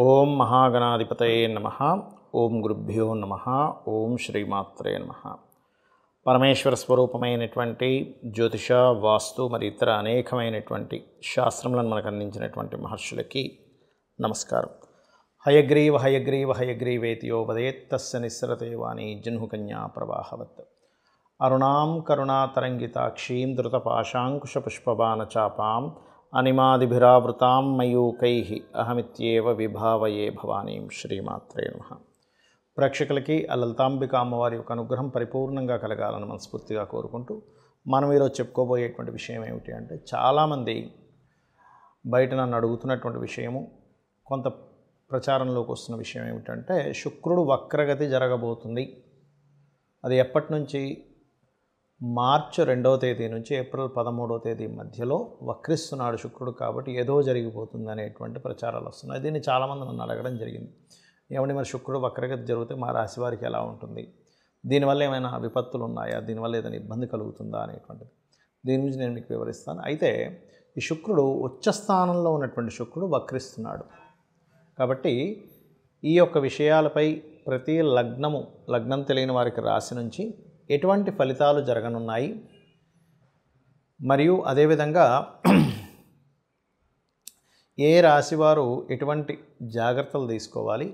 ఓం మహాగణాధిపతయే నమః. ఓం గురుభ్యో నమః. ఓం శ్రీమాత్రే నమః. పరమేశ్వర స్వరూపమైనటువంటి జ్యోతిష, వాస్తు మరి ఇతర అనేకమైనటువంటి శాస్త్రములను మనకు అందించినటువంటి మహర్షులకి నమస్కారం. హయగ్రీవ హయగ్రీవ హయగ్రీవేతియో వదేత్ తస్య నిస్సరతే వాణి జహ్నుకన్యా ప్రవాహవత్. అరుణాం కరుణాతరంగితాక్షీం ధృతపాశాంకుశపుష్పబాణచాపాం అనిమాదిభిరావృతాం మయూకైః అహమిత్యేవ విభావయే భవానీం. శ్రీమాత్రే నమః. ప్రేక్షకులకి ఆ లలితాంబిక అమ్మవారి యొక్క అనుగ్రహం పరిపూర్ణంగా కలగాలని మనస్ఫూర్తిగా కోరుకుంటూ మనం ఈరోజు చెప్పుకోబోయేటువంటి విషయం ఏమిటి అంటే, చాలామంది బయట నన్ను అడుగుతున్నటువంటి విషయము, కొంత ప్రచారంలోకి వస్తున్న విషయం ఏమిటంటే, శుక్రుడు వక్రగతి జరగబోతుంది. అది ఎప్పటి నుంచి? మార్చి 2వ తేదీ నుంచి ఏప్రిల్ 13వ తేదీ మధ్యలో వక్రిస్తున్నాడు శుక్రుడు, కాబట్టి ఏదో జరిగిపోతుంది అనేటువంటి ప్రచారాలు వస్తున్నాయి. దీన్ని చాలామంది నన్ను అడగడం జరిగింది. ఏమండి మరి శుక్రుడు వక్రగతి జరిగితే మా రాశి వారికి ఎలా ఉంటుంది? దీనివల్ల ఏమైనా విపత్తులు ఉన్నాయా? దీనివల్ల ఏదైనా ఇబ్బంది కలుగుతుందా అనేటువంటిది దీని గురించి నేను మీకు వివరిస్తాను. అయితే ఈ శుక్రుడు ఉచ్చస్థానంలో ఉన్నటువంటి శుక్రుడు వక్రిస్తున్నాడు కాబట్టి ఈ యొక్క విషయాలపై ప్రతి లగ్నం తెలియని వారికి రాశి నుంచి ఎటువంటి ఫలితాలు జరగనున్నాయి, మరియు అదేవిధంగా ఏ రాశివారు ఎటువంటి జాగ్రత్తలు తీసుకోవాలి,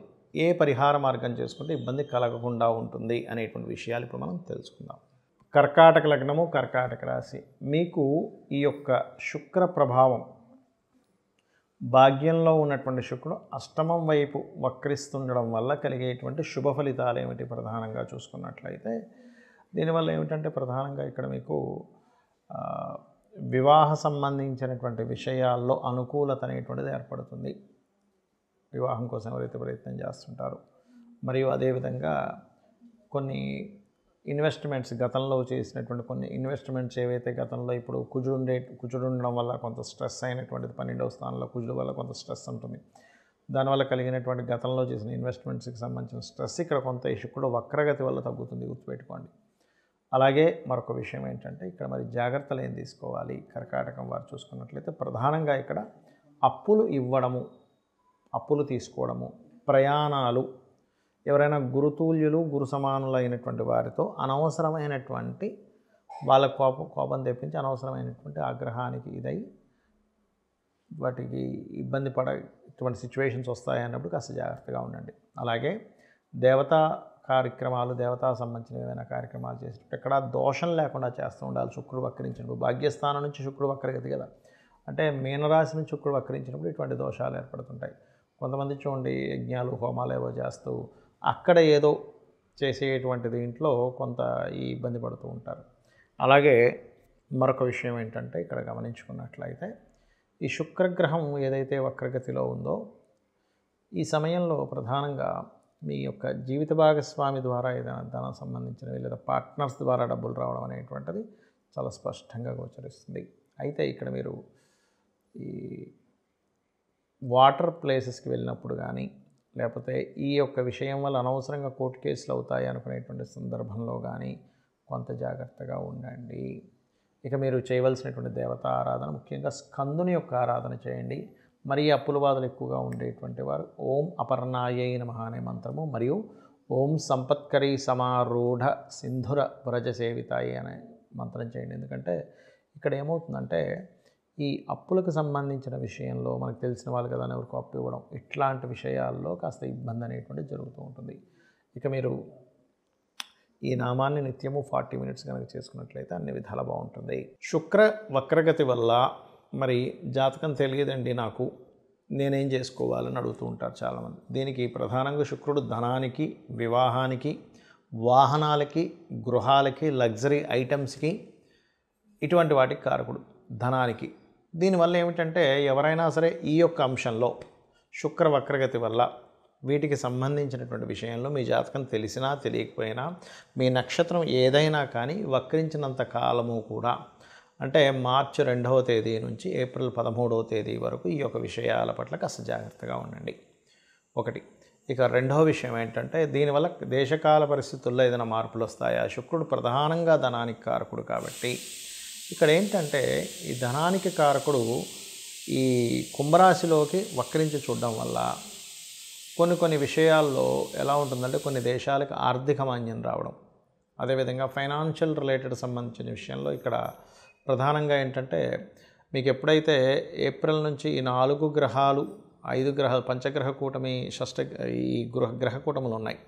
ఏ పరిహార మార్గం చేసుకుంటే ఇబ్బంది కలగకుండా ఉంటుంది అనేటువంటి విషయాలు ఇప్పుడు మనం తెలుసుకుందాం. కర్కాటక లగ్నము, కర్కాటక రాశి. మీకు ఈ యొక్క శుక్ర ప్రభావం, భాగ్యంలో ఉన్నటువంటి శుక్రుడు అష్టమం వైపు వక్రిస్తుండడం వల్ల కలిగేటువంటి శుభ ఫలితాలు ఏమిటి ప్రధానంగా చూసుకున్నట్లయితే, దీనివల్ల ఏమిటంటే ప్రధానంగా ఇక్కడ మీకు వివాహ సంబంధించినటువంటి విషయాల్లో అనుకూలత అనేటువంటిది ఏర్పడుతుంది. వివాహం కోసం ఎవరైతే ప్రయత్నం చేస్తుంటారో, మరియు అదేవిధంగా కొన్ని ఇన్వెస్ట్మెంట్స్, గతంలో చేసినటువంటి కొన్ని ఇన్వెస్ట్మెంట్స్ ఏవైతే గతంలో ఇప్పుడు కుజుడు ఉండడం వల్ల కొంత స్ట్రెస్ అయినటువంటిది, 12వ స్థానంలో కుజుడు వల్ల కొంత స్ట్రెస్ ఉంటుంది. దానివల్ల కలిగినటువంటి గతంలో చేసిన ఇన్వెస్ట్మెంట్స్కి సంబంధించిన స్ట్రెస్ ఇక్కడ కొంత ఈ శుక్రుడు వక్రగతి వల్ల తగ్గుతుంది, గుర్తుపెట్టుకోండి. అలాగే మరొక విషయం ఏంటంటే, ఇక్కడ మరి జాగ్రత్తలు ఏం తీసుకోవాలి కర్కాటకం వారు చూసుకున్నట్లయితే, ప్రధానంగా ఇక్కడ అప్పులు ఇవ్వడము, అప్పులు తీసుకోవడము, ప్రయాణాలు, ఎవరైనా గురుతుల్యులు, గురు సమానులు అయినటువంటి వారితో అనవసరమైనటువంటి వాళ్ళ కోపం తెప్పించి అనవసరమైనటువంటి ఆగ్రహానికి ఇదై వాటికి ఇబ్బంది ఇటువంటి సిచ్యువేషన్స్ వస్తాయి అన్నప్పుడు కాస్త జాగ్రత్తగా ఉండండి. అలాగే దేవతా కార్యక్రమాలు, దేవతా సంబంధించిన ఏమైనా కార్యక్రమాలు చేసేటప్పుడు ఎక్కడ దోషం లేకుండా చేస్తూ ఉండాలి. శుక్రుడు వక్రించినప్పుడు, భాగ్యస్థానం నుంచి శుక్రుడు వక్రగతి కదా, అంటే మీనరాశి నుంచి శుక్రుడు వక్రించినప్పుడు ఇటువంటి దోషాలు ఏర్పడుతుంటాయి. కొంతమంది చూడండి, యజ్ఞాలు హోమాలు ఏవో చేస్తూ అక్కడ ఏదో చేసేటువంటి దీంట్లో కొంత ఈ ఇబ్బంది పడుతూ ఉంటారు. అలాగే మరొక విషయం ఏంటంటే, ఇక్కడ గమనించుకున్నట్లయితే ఈ శుక్రగ్రహం ఏదైతే వక్రగతిలో ఉందో, ఈ సమయంలో ప్రధానంగా మీ యొక్క జీవిత భాగస్వామి ద్వారా ఏదైనా ధనం సంబంధించినవి లేదా పార్ట్నర్స్ ద్వారా డబ్బులు రావడం అనేటువంటిది చాలా స్పష్టంగా గోచరిస్తుంది. అయితే ఇక్కడ మీరు ఈ వాటర్ ప్లేసెస్కి వెళ్ళినప్పుడు కానీ, లేకపోతే ఈ యొక్క విషయం వల్ల అనవసరంగా కోర్టు కేసులు అవుతాయి అనుకునేటువంటి సందర్భంలో కానీ కొంత జాగ్రత్తగా ఉండండి. ఇక మీరు చేయవలసినటువంటి దేవతా ఆరాధన, ముఖ్యంగా స్కందుని యొక్క ఆరాధన చేయండి. మరి అప్పుల బాధలు ఎక్కువగా ఉండేటువంటి వారు ఓం అపర్ణాయై నమః అనే మంత్రము, మరియు ఓం సంపత్కరీ సమారూఢ సింధుర వ్రజ సేవితాయి అనే మంత్రం చేయండి. ఎందుకంటే ఇక్కడ ఏమవుతుందంటే, ఈ అప్పులకు సంబంధించిన విషయంలో మనకు తెలిసిన వాళ్ళు కదా ఎవరికి అప్పు ఇవ్వడం, ఇట్లాంటి విషయాల్లో కాస్త ఇబ్బంది అనేటువంటిది జరుగుతూ ఉంటుంది. ఇక మీరు ఈ నామాన్ని నిత్యము 40 మినిట్స్ కనుక చేసుకున్నట్లయితే అన్ని విధాల బాగుంటుంది. శుక్ర వక్రగతి వల్ల మరి జాతకం తెలియదండి నాకు, నేనేం చేసుకోవాలని అడుగుతూ ఉంటారు చాలామంది. దీనికి ప్రధానంగా శుక్రుడు ధనానికి, వివాహానికి, వాహనాలకి, గృహాలకి, లగ్జరీ ఐటమ్స్కి, ఇటువంటి వాటికి కారకుడు ధనానికి. దీనివల్ల ఏమిటంటే, ఎవరైనా సరే ఈ యొక్క అంశంలో శుక్ర వక్రగతి వల్ల వీటికి సంబంధించినటువంటి విషయంలో మీ జాతకం తెలిసినా తెలియకపోయినా, మీ నక్షత్రం ఏదైనా కానీ వక్రించినంత కాలము కూడా, అంటే మార్చి 2వ తేదీ నుంచి ఏప్రిల్ 13వ తేదీ వరకు ఈ యొక్క విషయాల పట్ల కాస్త జాగ్రత్తగా ఉండండి. ఒకటి. ఇక రెండవ విషయం ఏంటంటే, దీనివల్ల దేశకాల పరిస్థితుల్లో ఏదైనా మార్పులు వస్తాయా? శుక్రుడు ప్రధానంగా ధనానికి కారకుడు కాబట్టి ఇక్కడ ఏంటంటే, ఈ ధనానికి కారకుడు ఈ కుంభరాశిలోకి వక్రించి చూడడం వల్ల కొన్ని విషయాల్లో ఎలా ఉంటుందంటే కొన్ని దేశాలకు ఆర్థిక మాంద్యం రావడం, అదేవిధంగా ఫైనాన్షియల్ రిలేటెడ్ సంబంధించిన విషయంలో ఇక్కడ ప్రధానంగా ఏంటంటే మీకు ఎప్పుడైతే ఏప్రిల్ నుంచి ఈ 4 గ్రహాలు 5 గ్రహాలు పంచగ్రహ కూటమి ఈ గ్రహ కూటములు ఉన్నాయి.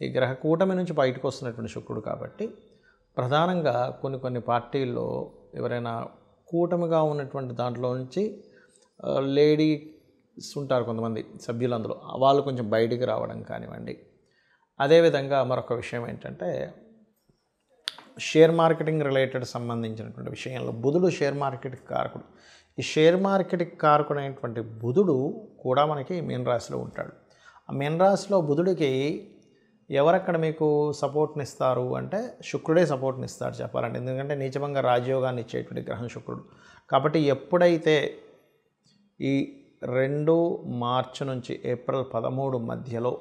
ఈ గ్రహ కూటమి నుంచి బయటకు వస్తున్నటువంటి శుక్రుడు కాబట్టి ప్రధానంగా కొన్ని పార్టీల్లో ఎవరైనా కూటమిగా ఉన్నటువంటి దాంట్లో నుంచి లేడీస్ ఉంటారు కొంతమంది సభ్యులు, అందులో వాళ్ళు కొంచెం బయటికి రావడం కానివ్వండి. అదేవిధంగా మరొక విషయం ఏంటంటే షేర్ మార్కెటింగ్ రిలేటెడ్ సంబంధించినటువంటి విషయంలో బుధుడు షేర్ మార్కెట్కి కారకుడు. ఈ షేర్ మార్కెట్కి కారకుడైనటువంటి బుధుడు కూడా మనకి మీన రాశిలో ఉంటాడు. ఆ మీన రాశిలో బుధుడికి ఎవరక్కడ మీకు సపోర్ట్ని ఇస్తారు అంటే శుక్రుడే సపోర్ట్ని ఇస్తాడు చెప్పాలంటే, ఎందుకంటే నీచభంగ రాజయోగాన్ని ఇచ్చేటువంటి గ్రహం శుక్రుడు. కాబట్టి ఎప్పుడైతే ఈ 2 మార్చి నుంచి ఏప్రిల్ 13 మధ్యలో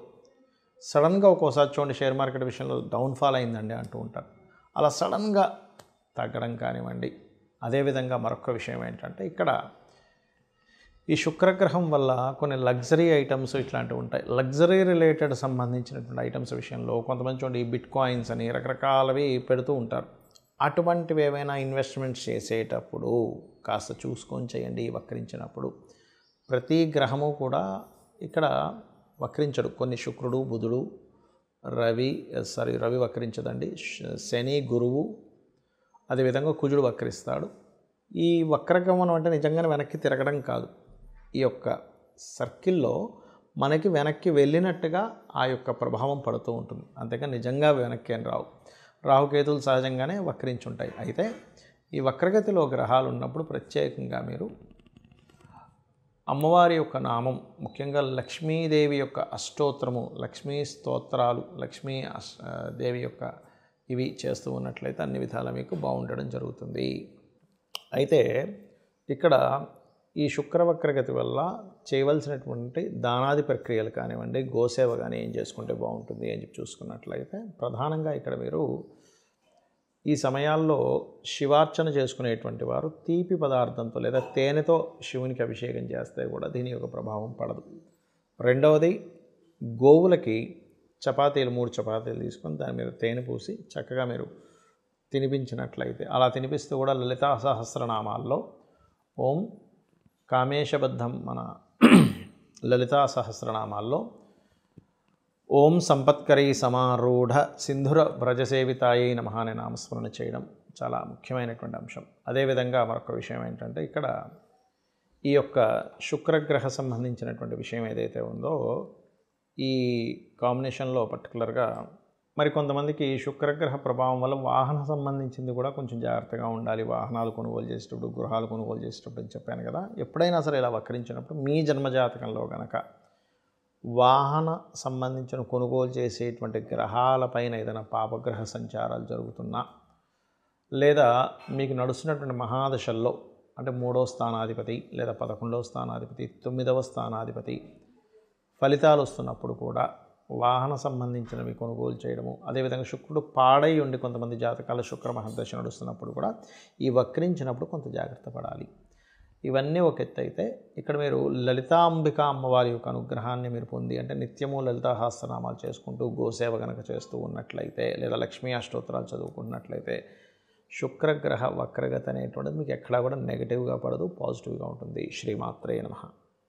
సడన్గా ఒక్కోసారి చూడండి షేర్ మార్కెట్ విషయంలో డౌన్ఫాల్ అయిందండి అంటూ ఉంటారు, అలా సడన్గా తగ్గడం కానివ్వండి. అదేవిధంగా మరొక విషయం ఏంటంటే ఇక్కడ ఈ శుక్రగ్రహం వల్ల కొన్ని లగ్జరీ ఐటమ్స్ ఇట్లాంటివి ఉంటాయి. లగ్జరీ రిలేటెడ్ సంబంధించినటువంటి ఐటమ్స్ విషయంలో కొంతమంది చూడండి బిట్ కాయిన్స్ అని రకరకాలవి పెడుతూ ఉంటారు. అటువంటివి ఏవైనా ఇన్వెస్ట్మెంట్స్ చేసేటప్పుడు కాస్త చూసుకొని చేయండి. వక్రించినప్పుడు ప్రతి గ్రహము కూడా ఇక్కడ వక్రించడు. కొన్ని శుక్రుడు, బుధుడు, రవి వక్రించదండి, శని, గురువు, అదేవిధంగా కుజుడు వక్రిస్తాడు. ఈ వక్రగమనం అంటే నిజంగానే వెనక్కి తిరగడం కాదు, ఈ యొక్క సర్కిల్లో మనకి వెనక్కి వెళ్ళినట్టుగా ఆ యొక్క ప్రభావం పడుతూ ఉంటుంది, అంతేగా నిజంగా వెనక్కి అని రావు. రాహుకేతులు సహజంగానే వక్రించుంటాయి. అయితే ఈ వక్రగతిలో గ్రహాలు ఉన్నప్పుడు ప్రత్యేకంగా మీరు అమ్మవారి యొక్క నామం, ముఖ్యంగా లక్ష్మీదేవి యొక్క అష్టోత్తరము, లక్ష్మీ స్తోత్రాలు, దేవి యొక్క ఇవి చేస్తూ ఉన్నట్లయితే అన్ని విధాలా మీకు బాగుండడం జరుగుతుంది. అయితే ఇక్కడ ఈ శుక్రవక్రగతి వల్ల చేయవలసినటువంటి దానాది ప్రక్రియలు కానివ్వండి, గోసేవ కానీ ఏం చేసుకుంటే బాగుంటుంది అని చెప్పి చూసుకున్నట్లయితే ప్రధానంగా ఇక్కడ మీరు ఈ సమయాల్లో శివార్చన చేసుకునేటువంటి వారు తీపి పదార్థంతో లేదా తేనెతో శివునికి అభిషేకం చేస్తే కూడా దీని యొక్క ప్రభావం పడదు. రెండవది, గోవులకి చపాతీలు 3 చపాతీలు తీసుకొని దాని మీద తేనె పూసి చక్కగా మీరు తినిపించినట్లయితే, అలా తినిపిస్తూ కూడా లలితా సహస్రనామాల్లో ఓం కామేశబద్ధం మన లలితా సహస్రనామాల్లో ఓం సంపత్కరీ సమారూఢ సింధుర వ్రజసేవితాయై నమః అనే నామస్మరణ చేయడం చాలా ముఖ్యమైనటువంటి అంశం. అదేవిధంగా మరొక విషయం ఏంటంటే ఇక్కడ ఈ యొక్క శుక్రగ్రహ సంబంధించినటువంటి విషయం ఏదైతే ఉందో ఈ కాంబినేషన్లో పర్టికులర్గా మరి కొంతమందికి శుక్రగ్రహ ప్రభావం వల్ల వాహన సంబంధించింది కూడా కొంచెం జాగ్రత్తగా ఉండాలి. వాహనాలు కొనుగోలు చేసేటప్పుడు, గృహాలు కొనుగోలు చేసేటప్పుడు అని చెప్పాను కదా. ఎప్పుడైనా సరే ఇలా వక్రించినప్పుడు మీ జన్మజాతకంలో కనుక వాహన సంబంధించిన కొనుగోలు చేసేటువంటి గ్రహాలపైన ఏదైనా పాపగ్రహ సంచారాలు జరుగుతున్నా, లేదా మీకు నడుస్తున్నటువంటి మహాదశల్లో అంటే 3వ స్థానాధిపతి లేదా 11వ స్థానాధిపతి, 9వ స్థానాధిపతి ఫలితాలు వస్తున్నప్పుడు కూడా వాహన సంబంధించినవి కొనుగోలు చేయడము, అదేవిధంగా శుక్రుడు పాడై ఉండి కొంతమంది జాతకాల శుక్ర మహర్దశ నడుస్తున్నప్పుడు కూడా ఈ వక్రించినప్పుడు కొంత జాగ్రత్త పడాలి. ఇవన్నీ ఒక ఎత్తు అయితే ఇక్కడ మీరు లలితాంబిక అమ్మవారి యొక్క అనుగ్రహాన్ని మీరు పొంది అంటే నిత్యము లలితా సహస్రనామాలు చేసుకుంటూ గోసేవ కనుక చేస్తూ ఉన్నట్లయితే లేదా లక్ష్మీ అష్టోత్తరాలు చదువుకున్నట్లయితే శుక్రగ్రహ వక్రగతి అనేటువంటిది మీకు ఎక్కడా కూడా నెగిటివ్గా పడదు, పాజిటివ్గా ఉంటుంది. శ్రీమాత్రే నమః.